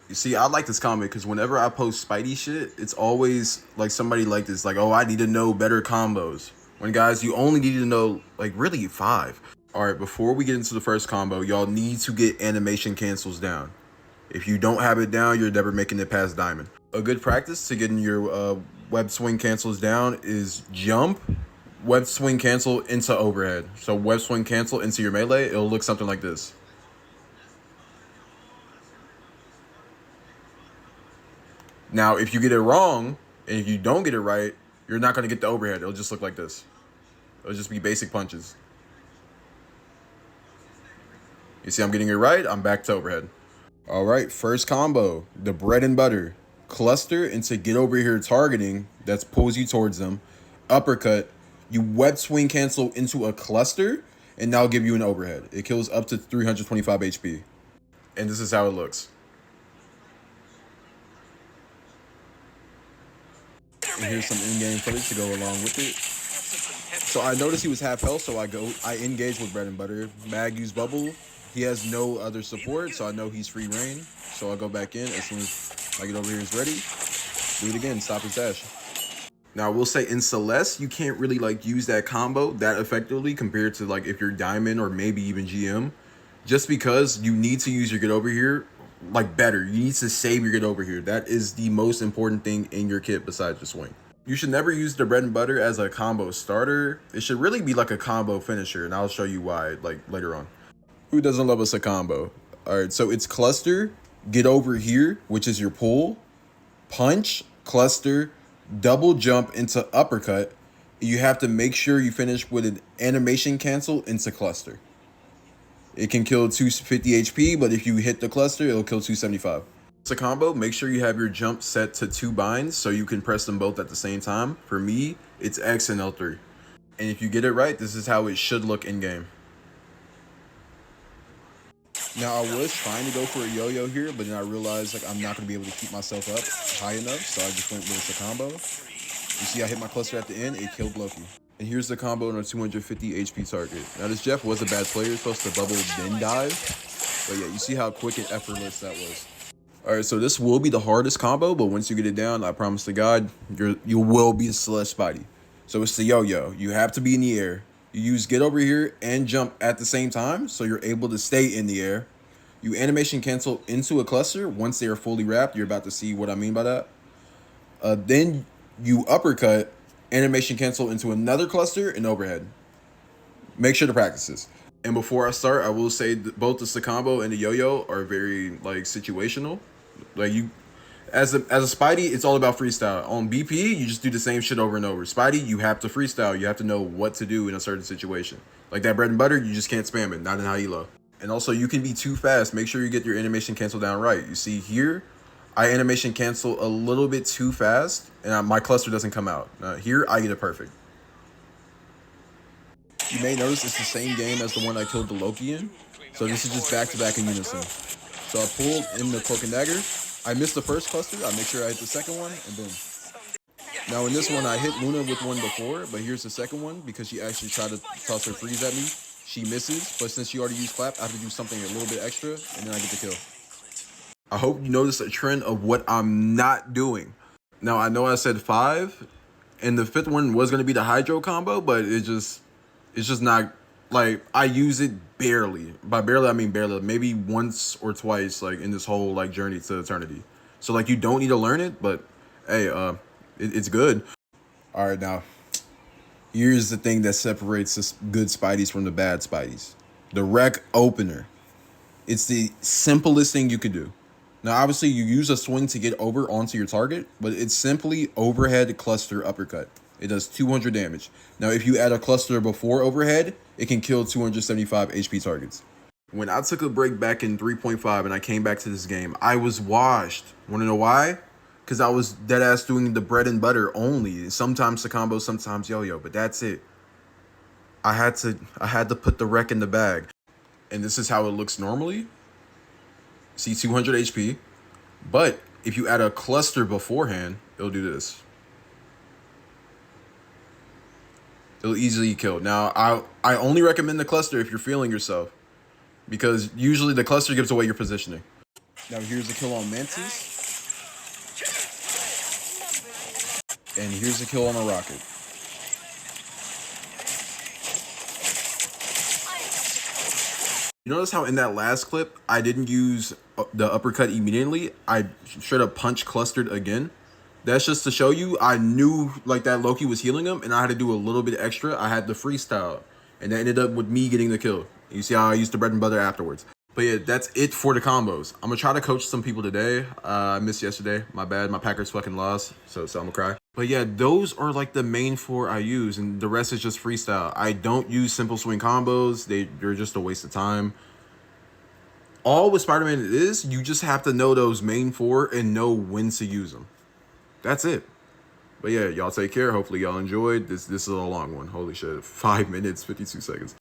You see, I like this comment because whenever I post Spidey shit, it's always like somebody like this, like, oh, I need to know better combos. When guys, you only need to know like really 5. All right, before we get into the first combo, y'all need to get animation cancels down. If you don't have it down, you're never making it past diamond. A good practice to getting your web swing cancels down is jump, web swing cancel into overhead. So web swing cancel into your melee, it'll look something like this. Now, if you get it wrong, and if you don't get it right, you're not going to get the overhead. It'll just look like this. It'll just be basic punches. You see I'm getting it right, I'm back to overhead. All right, first combo, the bread and butter. Cluster into get over here targeting, that pulls you towards them. Uppercut, you web swing cancel into a cluster, and now give you an overhead. It kills up to 325 HP. And this is how it looks. And here's some in-game footage to go along with it. So I noticed he was half health, so I engage with bread and butter. Mag use bubble. He has no other support, so I know he's free reign. So I go back in as soon as I get over here is ready. Do it again, stop his dash. Now I will say in Celeste, you can't really like use that combo that effectively compared to like if you're Diamond or maybe even GM. Just because you need to use your get over here like better. You need to save your get over here. That is the most important thing in your kit besides your swing. You should never use the bread and butter as a combo starter. It should really be like a combo finisher, and I'll show you why like later on. Who doesn't love us a combo? All right, so it's cluster, get over here, which is your pull, punch, cluster, double jump into uppercut. You have to make sure you finish with an animation cancel into cluster. It can kill 250 HP, but if you hit the cluster, it'll kill 275. It's a combo. Make sure you have your jump set to 2 binds so you can press them both at the same time. For me, it's X and L3. And if you get it right, this is how it should look in game. Now, I was trying to go for a yo-yo here, but then I realized like I'm not going to be able to keep myself up high enough, so I just went with a combo. You see I hit my cluster at the end, it killed Loki. And here's the combo on a 250 HP target. Now this Jeff was a bad player, supposed to bubble then dive. But yeah, you see how quick and effortless that was. Alright, so this will be the hardest combo, but once you get it down, I promise to God, you will be a Celeste Spidey. So it's the yo-yo. You have to be in the air. You use get over here and jump at the same time, so you're able to stay in the air. You animation cancel into a cluster. Once they are fully wrapped, you're about to see what I mean by that. Then you uppercut, animation cancel into another cluster and overhead. Make sure to practice this. And before I start, I will say that both the Secombo and the yo-yo are very like situational. Like you, as a Spidey, it's all about freestyle. On BP, you just do the same shit over and over. Spidey, you have to freestyle. You have to know what to do in a certain situation. Like that bread and butter, you just can't spam it. Not in Hilo. And also, you can be too fast. Make sure you get your animation cancel down right. You see here, I animation cancel a little bit too fast, and my cluster doesn't come out. Here, I get it perfect. You may notice it's the same game as the one I killed the Loki in. So this is just back-to-back in unison. So I pulled in the Cloak and Dagger. I missed the first cluster. I make sure I hit the second one, and boom. Now in this one, I hit Luna with one before, but here's the second one because she actually tried to toss her freeze at me. She misses, but since she already used clap, I have to do something a little bit extra, and then I get the kill. I hope you notice a trend of what I'm not doing. Now, I know I said 5, and the 5th one was going to be the Hydro combo, but it's just not, like, I use it barely. By barely, I mean barely. Maybe once or twice, like, in this whole, like, journey to eternity. So, like, you don't need to learn it, but, hey, it's good. All right, now, here's the thing that separates the good Spideys from the bad Spideys. The rec opener. It's the simplest thing you could do. Now, obviously, you use a swing to get over onto your target, but it's simply overhead cluster uppercut. It does 200 damage. Now, if you add a cluster before overhead, it can kill 275 HP targets. When I took a break back in 3.5 and I came back to this game, I was washed. Want to know why? Because I was deadass doing the bread and butter only. Sometimes the combo, sometimes yo-yo, but that's it. I had to put the wreck in the bag. And this is how it looks normally. See, 200 HP. But if you add a cluster beforehand, it'll do this. It'll easily kill. Now, I only recommend the cluster if you're feeling yourself, because usually the cluster gives away your positioning. Now here's a kill on Mantis. And here's a kill on a Rocket. You notice how in that last clip, I didn't use the uppercut immediately. I straight up punch clustered again. That's just to show you, I knew like that Loki was healing him, and I had to do a little bit extra. I had the freestyle, and that ended up with me getting the kill. You see how I used the bread and butter afterwards. But yeah, that's it for the combos. I'm gonna try to coach some people today. I missed yesterday. My bad. My Packers fucking lost, so I'm gonna cry. But yeah, those are like the main 4 I use, and the rest is just freestyle. I don't use simple swing combos. They're just a waste of time. All with Spider-Man is, you just have to know those main 4 and know when to use them. That's it. But yeah, y'all take care. Hopefully y'all enjoyed. This is a long one. Holy shit. 5 minutes, 52 seconds.